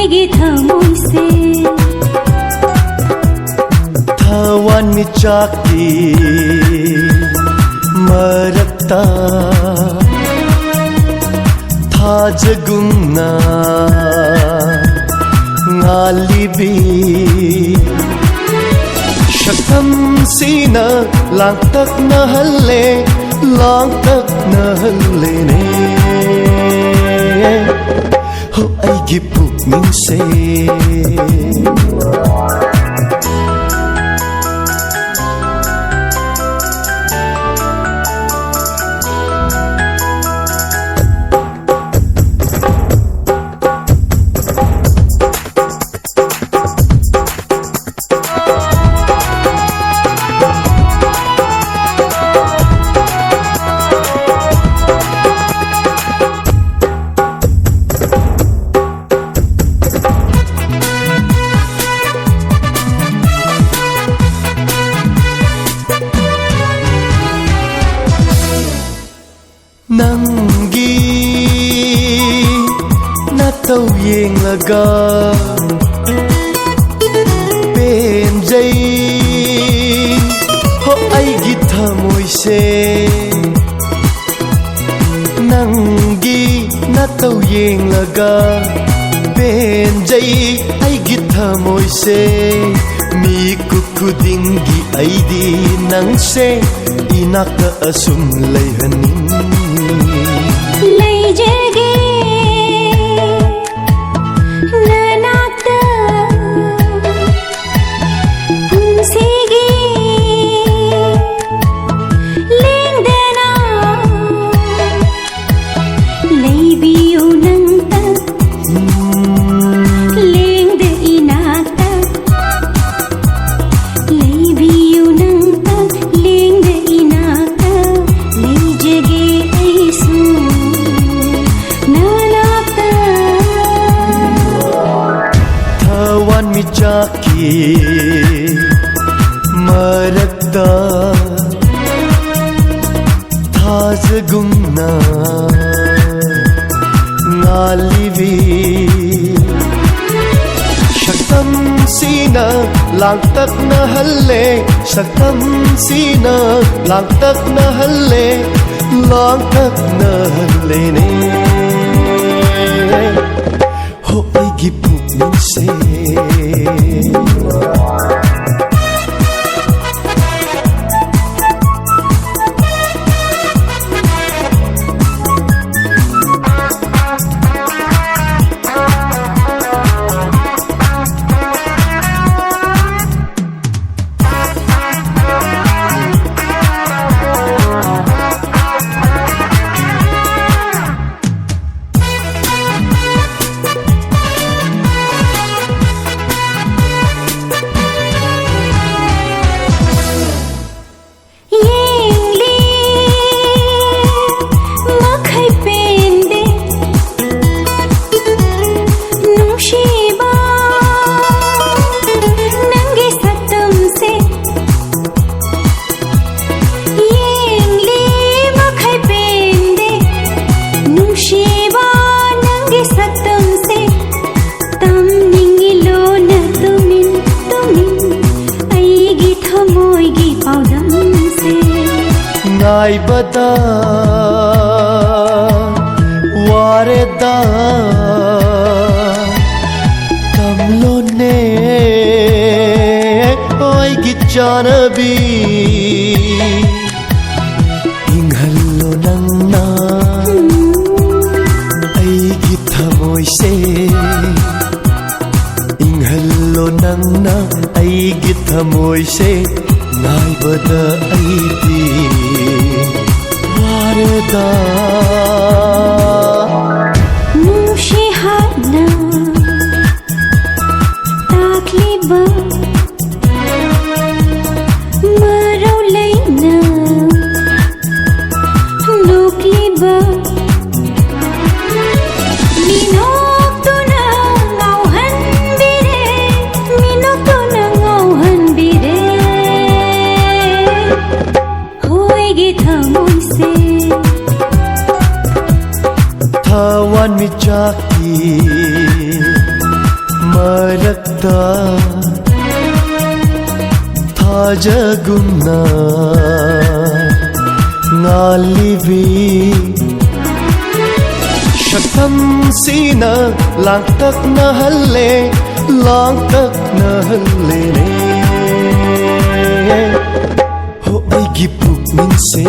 होएगी थमोइसे थावन मिचाकी मरता थाजगुमना ngalibi shakam sina langtak na halle ne ho ai gipuk min se Nanggi natau yeng laga penjai ho ai githa moise Nanggi natau yeng laga penjai ai githa moise mi kukudingi aidi nangse inaka asum leihanin lay jage nanakta punsege lengdana laybiu nangta lengde inakta laybiu nangta lengde inakta lay jage michaki marakda thazgumna ngalibi shakam sina langtak na halle shakam sina langtak na halle ne ho ai gipuk min se bada wareda kamlone oi gichanabi inghallo nangna ai githamoise inghallo nangna ai githamoise nai bada aiti wareda nushihana takliba marulaina nukliba minokuna ngauhan bire hoegi thamoise Tawan michaki Marakta Thajagumna Ngalibi Shaktam sina langtak na halle langtak na halle ne Ho ay gipuk min se